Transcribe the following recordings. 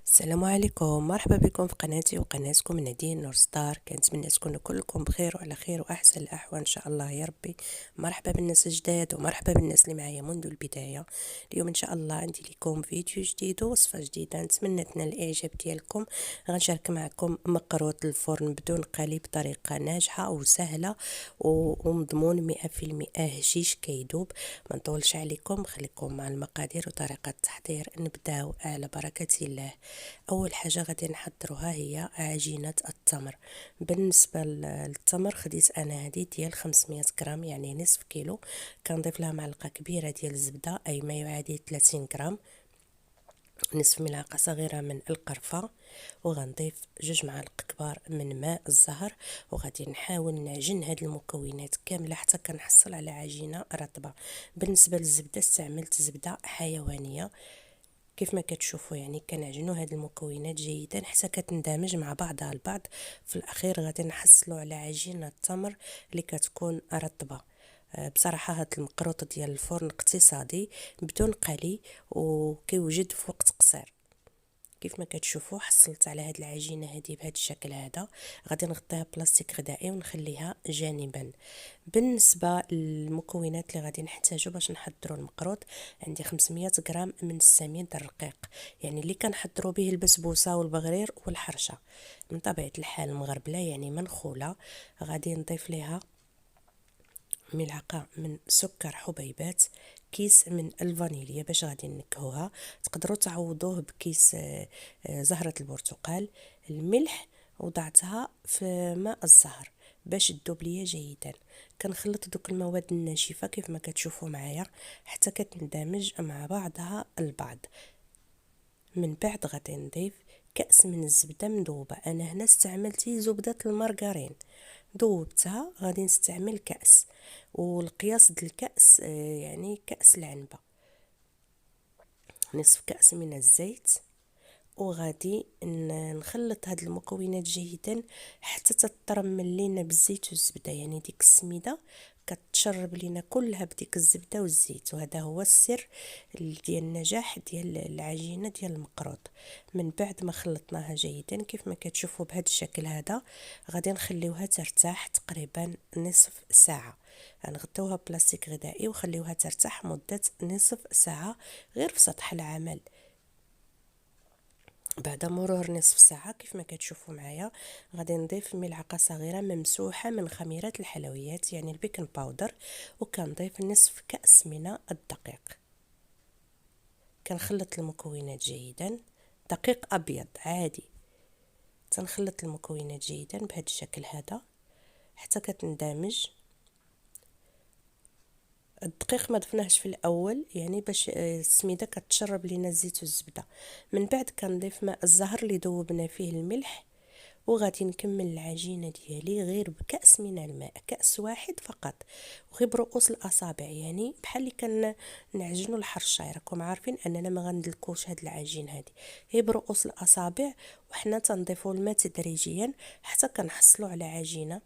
السلام عليكم، مرحبا بكم في قناتي وقناتكم نادين نور ستار. كنتمنى تكونوا كلكم بخير وعلى خير واحسن الاحوال ان شاء الله يا ربي. مرحبا بالناس الجداد ومرحبا بالناس اللي معايا منذ البدايه. اليوم ان شاء الله عندي لكم فيديو جديد ووصفه جديده، نتمنى تنال الاعجاب ديالكم. غنشارك معكم مقروط الفرن بدون قلي بطريقه ناجحه وسهله ومضمون 100% هشيش كيدوب. ما نطولش عليكم، خليكم مع المقادير وطريقه التحضير. نبداو على بركه الله. اول حاجه غادي نحضروها هي عجينه التمر. بالنسبه للتمر خديت انا هذه ديال 500 غرام، يعني نصف كيلو. كنضيف لها معلقه كبيره ديال الزبده اي ما يعادل 30 غرام، نصف ملعقه صغيره من القرفه، وغنضيف 2 معالق كبار من ماء الزهر. وغادي نحاول نعجن هاد المكونات كامله حتى كنحصل على عجينه رطبه. بالنسبه للزبده استعملت زبده حيوانيه. كيف ما كتشوفوا يعني كنعجنوا هاد المكونات جيدا حتى كتندمج مع بعضها البعض. في الاخير غادي نحصلوا على عجينه التمر اللي كتكون رطبه. بصراحه هاد المقروط ديال الفرن اقتصادي بدون قلي وكيوجد في وقت قصير. كيف ما كتشوفوا حصلت على هاد العجينه هذه بهذا الشكل هذا. غادي نغطيها بلاستيك غذائي ونخليها جانبا. بالنسبه للمكونات اللي غادي نحتاجو باش نحضروا المقروط، عندي 500 غرام من السميد الرقيق، يعني اللي كنحضروا به البسبوسه والبغرير والحرشه، من طبيعه الحال مغربله يعني منخوله. غادي نضيف ليها ملعقه من سكر حبيبات، كيس من الفانيليا باش غادي نكهوها. تقدروا تعوضوه بكيس زهرة البرتقال. الملح وضعتها في ماء الزهر باش تذوب ليا جيدا. كنخلط دوك المواد الناشفه كيف ما كتشوفوا معايا حتى كتندمج مع بعضها البعض. من بعد غادي نضيف كأس من الزبده مذوبه. انا هنا استعملتي زبده المارغرين، ذوبتها. غادي نستعمل كأس، والقياس ديال الكأس يعني كأس العنبة. نصف كأس من الزيت، وغادي نخلط هاد المكونات جيدا حتى تترمل لينا بالزيت والزبده، يعني ديك السميده كتشرب لينا كلها بديك الزبده والزيت. وهذا هو السر ديال النجاح ديال العجينه ديال المقروط. من بعد ما خلطناها جيدا كيف ما كتشوفوا بهذا الشكل هذا، غادي نخليوها ترتاح تقريبا نصف ساعه. غنغطيوها بلاستيك غذائي وخليوها ترتاح مده نصف ساعه غير في سطح العمل. بعد مرور نصف ساعة كيف ما كتشوفوا معايا غادي نضيف ملعقة صغيرة ممسوحة من خميرات الحلويات يعني البيكنج باودر، وكنضيف نصف كأس من الدقيق. كنخلط المكونات جيدا، دقيق أبيض عادي. تنخلط المكونات جيدا بهذا الشكل هذا حتى كتندمج. الدقيق ما ضفناهش في الاول يعني باش السميده كتشرب لينا الزيت والزبده. من بعد كنضيف ماء الزهر اللي ذوبنا فيه الملح، وغادي نكمل العجينه ديالي غير بكأس من الماء، كأس واحد فقط، وغير برؤوس الاصابع، يعني بحال اللي كنعجنوا الحرشه. راكم عارفين اننا ما غندلكوش هاد العجين هادي، هي برؤوس الاصابع، وحنا تنضيفوا الماء تدريجيا حتى كنحصلوا على عجينه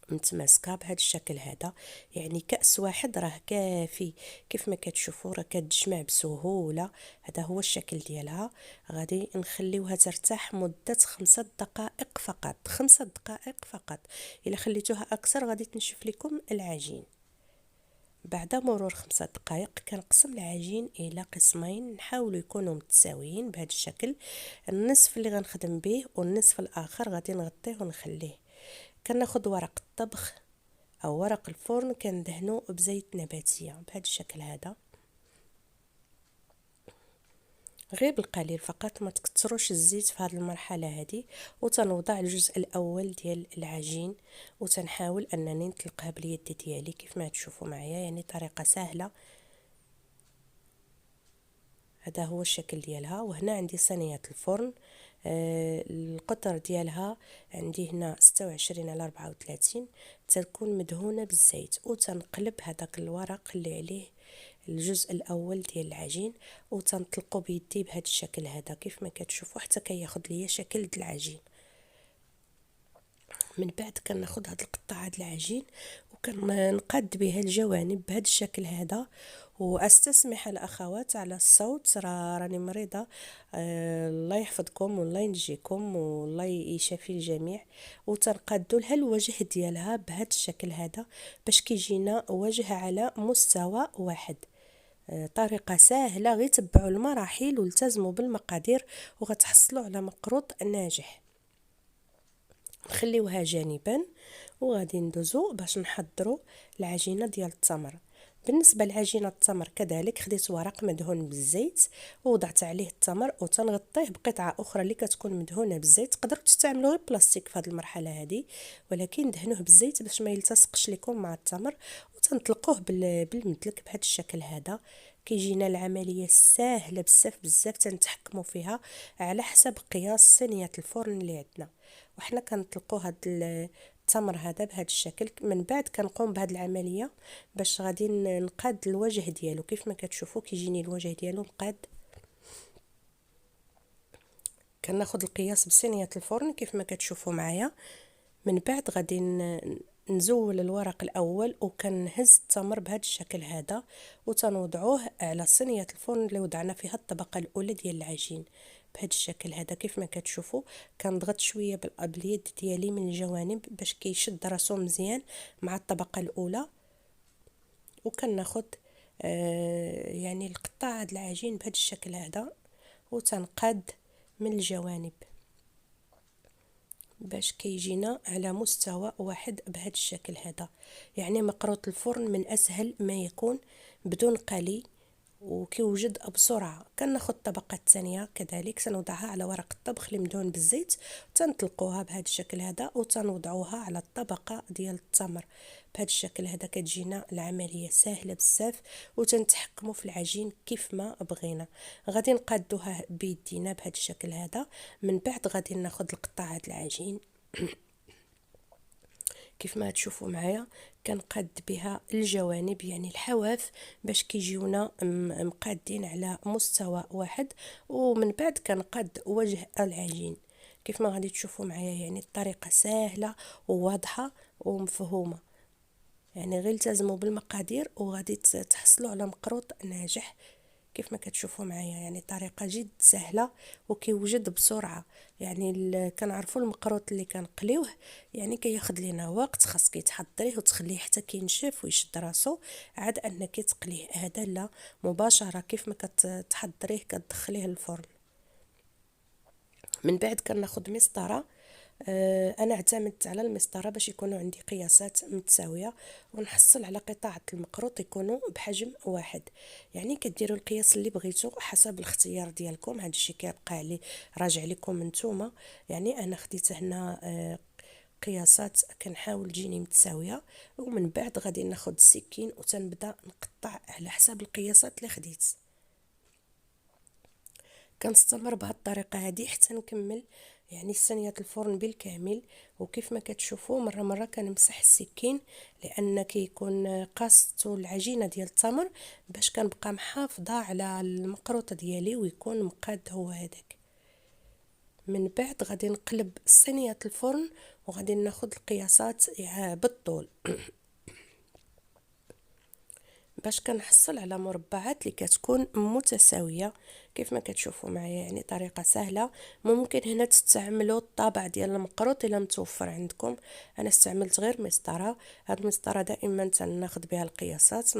متماسكه بهذا الشكل هذا. يعني كأس واحد راه كافي. كيف ما كتشوفوا راه كتجمع بسهوله. هذا هو الشكل ديالها. غادي نخليوها ترتاح مده 5 دقائق فقط، 5 دقائق فقط. الا خليتوها اكثر غادي تنشف لكم العجين. بعد مرور 5 دقائق كنقسم العجين الى قسمين، نحاولوا يكونوا متساويين بهذا الشكل. النصف اللي غنخدم به والنصف الاخر غادي نغطيه ونخليه. كناخد ورق الطبخ او ورق الفرن كندهنو بزيت نباتيه بهذا الشكل هذا، غير بالقليل فقط، ما تكثروش الزيت في هذه المرحله هذه. وتنوضع الجزء الاول ديال العجين وتنحاول انني نطلقها باليد ديالي كيف ما تشوفوا معايا، يعني طريقه سهله. هذا هو الشكل ديالها. وهنا عندي صينيه الفرن، القطر ديالها عندي هنا 26 على 34، تكون مدهونه بالزيت. وتنقلب هذاك الورق اللي عليه الجزء الاول ديال العجين وتنطلقه بيدي بهذا الشكل هذا كيف ما كتشوفوا حتى كياخذ ليا شكل د العجين. من بعد كناخذ هاد القطعه د العجين وكنقاد بها الجوانب بهذا الشكل هذا، واستسمح الاخوات على الصوت، راني مريضه. الله يحفظكم والله ينجيكم والله يشافي الجميع. وتنقادوا لها الوجه ديالها بهذا الشكل هذا باش كيجينا وجه على مستوى واحد. طريقه سهله، غير تبعوا المراحل والتزموا بالمقادير وغتحصلوا على مقروط ناجح. نخليوها جانبا وغادي ندوزو باش نحضروا العجينه ديال التمر. بالنسبه لعجينه التمر كذلك خديت ورق مدهون بالزيت ووضعت عليه التمر وتنغطيه بقطعه اخرى اللي كتكون مدهونه بالزيت. تقدروا تستعملوا غير بلاستيك في هذه المرحله هذه، ولكن دهنوه بالزيت باش ما يلتصقش لكم مع التمر. وتنطلقوه بالمدلك بهذا الشكل هذا. كيجينا العمليه سهله بزاف بزاف، تنتحكموا فيها على حسب قياس صينيه الفرن اللي عندنا. وحنا كنطلقوا هذا التمر هذا بهذا الشكل. من بعد كنقوم بهذه العمليه باش غادي نقاد الوجه ديالو. كيف ما كتشوفوا كيجيني الوجه ديالو مقاد. كناخذ القياس بصينيه الفرن كيف ما كتشوفوا معايا. من بعد غادي نزول الورق الاول وكنهز التمر بهذا الشكل هذا وتنوضعوه على صينيه الفرن اللي وضعنا فيها الطبقه الاولى ديال العجين بهذا الشكل هذا. كيف ما كتشوفوا كنضغط شويه باليد ديالي من الجوانب باش كيشد راسو مزيان مع الطبقه الاولى. وكناخذ يعني القطاع هذا العجين بهذا الشكل هذا وتنقاد من الجوانب باش كيجينا على مستوى واحد بهذا الشكل هذا. يعني مقروط الفرن من اسهل ما يكون بدون قلي وكيوجد بسرعه. كناخذ الطبقه الثانيه كذلك تنوضعها على ورق الطبخ اللي مدهون بالزيت، تنطلقوها بهذا الشكل هذا وتنوضعوها على الطبقه ديال التمر بهذا الشكل هذا. كتجينا العمليه سهله بزاف وتنتحكموا في العجين كيف ما بغينا. غادي نقادوها بيدينا بهذا الشكل هذا. من بعد غادي ناخذ القطاع هذا العجين كيف ما تشوفوا معايا كنقاد بها الجوانب يعني الحواف باش كيجيونا مقادين على مستوى واحد. ومن بعد كنقاد وجه العجين كيف ما غادي تشوفوا معايا. يعني الطريقه سهله وواضحه ومفهومه. يعني غير التزموا بالمقادير وغادي تحصلوا على مقروط ناجح كيف ما كتشوفوا معايا. يعني طريقه جد سهله وكيوجد بسرعه. يعني كنعرفوا المقروط اللي كنقليوه يعني كياخذ لينا وقت، خاصك تحضريه وتخليه حتى كينشف ويشد راسو عاد انك تقليه. هذا لا، مباشره كيف ما كتحضريه كتدخليه للفرن. من بعد كناخذ مسطره. انا اعتمدت على المسطره باش يكونوا عندي قياسات متساويه ونحصل على قطعه المقروط يكونوا بحجم واحد. يعني كديروا القياس اللي بغيتو حسب الاختيار ديالكم. هذا الشيء كيبقى لي راجع لكم نتوما. يعني انا خديت هنا قياسات كنحاول تجيني متساويه. ومن بعد غادي ناخذ السكين وتنبدا نقطع على حسب القياسات اللي خديت. كنستمر بهذه الطريقه هذه حتى نكمل يعني صينيه الفرن بالكامل. وكيف ما كتشوفوا مره كنمسح السكين لان كيكون قاصته العجينه ديال التمر باش كنبقى محافظه على المقروطه ديالي ويكون مقاد هو هذاك. من بعد غادي نقلب صينيه الفرن وغادي ناخذ القياسات بالطول باش كنحصل على مربعات اللي كتكون متساويه كيف ما كتشوفوا معايا. يعني طريقه سهله. ممكن هنا تستعملوا الطابع ديال المقروط الا متوفر عندكم. انا استعملت غير مسطره. هاد المسطره دائما تناخذ بها القياسات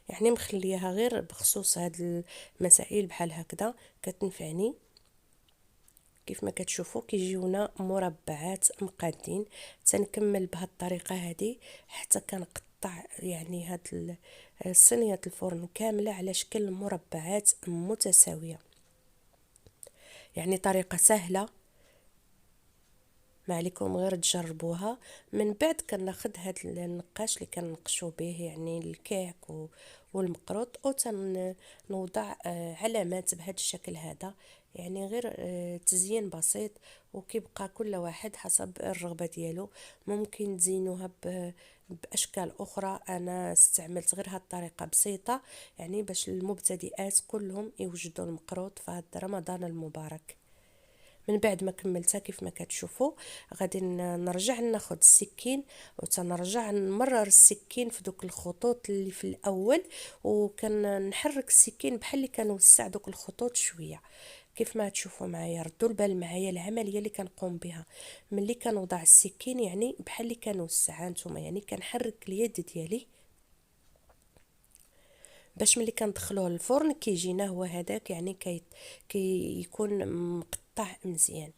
يعني مخليها غير بخصوص هاد المسائل بحال هكذا كتنفعني. كيف ما كتشوفوا كيجيونا مربعات مقادين. تنكمل بهذه الطريقه هذه حتى كنقطع يعني هاد صينيه الفرن كامله على شكل مربعات متساويه. يعني طريقه سهله ما عليكم غير تجربوها. من بعد كناخذ هاد النقاش اللي كنقشوا به يعني الكعك والمقروط وتنوضع علامات بهذا الشكل هذا. يعني غير تزيين بسيط وكيبقى كل واحد حسب الرغبه ديالو. ممكن تزينوها باشكال اخرى. انا استعملت غير هاد الطريقه بسيطه يعني باش المبتدئات كلهم يوجدوا المقروط في هذا رمضان المبارك. من بعد ما كملتها كيف ما كتشوفوا غادي نرجع ناخذ السكين وتنرجع نمرر السكين في دوك الخطوط اللي في الاول، وكنحرك السكين بحال اللي كنوسع دوك الخطوط شويه. كيف ما تشوفوا معايا ردوا البال معايا العمليه اللي كنقوم بها ملي كنوضع السكين، يعني بحال اللي كنوسعها نتوما، يعني كنحرك اليد ديالي باش ملي كندخلوه للفرن كيجينا هو هذاك، يعني كيكون مقطع مزيان.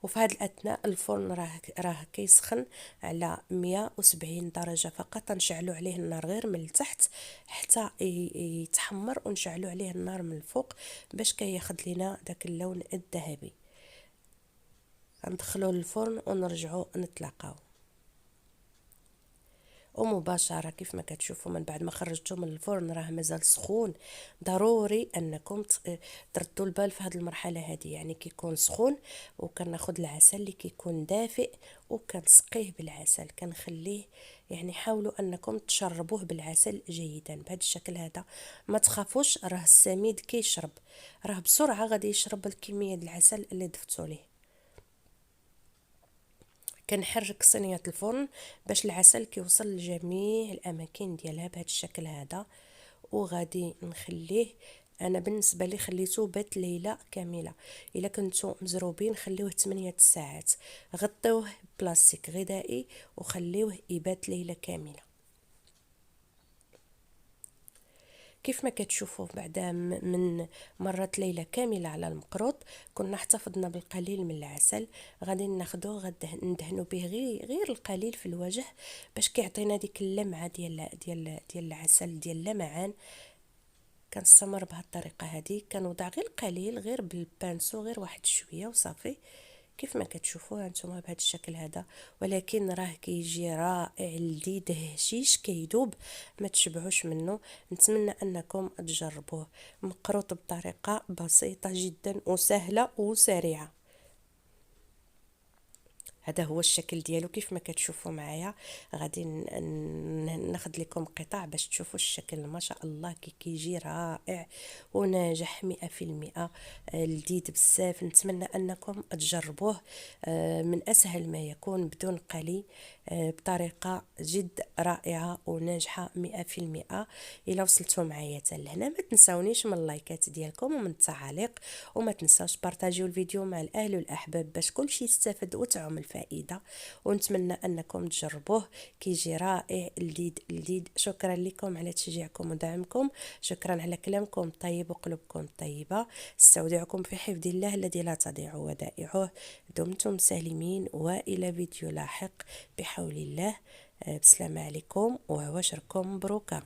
وفي هذا الاثناء الفرن راه كيسخن على 170 درجه فقط. نشعلوا عليه النار غير من التحت حتى يتحمر، ونشعلوا عليه النار من الفوق باش كياخذ لنا داك اللون الذهبي. ندخلوه للفرن ونرجعوا نتلاقاو. ومباشره كيف ما كتشوفوا من بعد ما خرجته من الفرن راه مازال سخون. ضروري انكم تردوا البال في هذه المرحله هذه، يعني كيكون سخون وكناخذ العسل اللي كيكون دافئ وكنسقيه بالعسل، كنخليه يعني حاولوا انكم تشربوه بالعسل جيدا بهذا الشكل هذا. ما تخافوش، راه السميد كيشرب، راه بسرعه غادي يشرب الكميه ديال العسل اللي ضفتوا ليه. كنحرك صينيه الفرن باش العسل كيوصل لجميع الاماكن ديالها بهذا الشكل هذا، وغادي نخليه. انا بالنسبه لي خليته بات ليله كامله. الا كنتو مزروبين خليوه 8 ساعات، غطيوه بلاستيك غذائي وخليوه يبات ليله كامله. كيف ما كتشوفوا بعد من مرت ليلة كاملة على المقروط كنا احتفظنا بالقليل من العسل، غادي ناخذوه غادي ندهنوا به غير القليل في الوجه باش كيعطينا ديك اللمعه ديال العسل ديال اللمعان. كنستمر بهذه الطريقه هذه، كنوضع غير قليل غير بالبانسو غير واحد شويه وصافي. كيف ما كتشوفوا هانتوما بهذا الشكل هذا، ولكن راه كيجي رائع لذيذ هشيش كيدوب، ما تشبعوش منه. نتمنى انكم تجربوه، مقروط بطريقه بسيطه جدا وسهله وسريعه. هذا هو الشكل ديالو كيف ما كتشوفوا معايا. غادي ناخذ لكم قطع باش تشوفوا الشكل، ما شاء الله كيجي رائع وناجح 100%. لذيذ بزاف. نتمنى انكم تجربوه من اسهل ما يكون بدون قلي، بطريقه جد رائعه وناجحه 100%. الى وصلتوا معايا حتى لهنا ما تنساونيش من اللايكات ديالكم ومن التعاليق، وما تنساوش بارطاجيو الفيديو مع الاهل والاحباب باش كلشي يستافد وتعم الفائده. ونتمنى انكم تجربوه، كيجي رائع لذيذ لذيذ. شكرا لكم على تشجيعكم ودعمكم، شكرا على كلامكم الطيب وقلوبكم الطيبه. استودعكم في حفظ الله الذي لا تضيع ودائعه. دمتم سالمين والى فيديو لاحق بحول الله. بسلام عليكم وعواشركم مبروكه.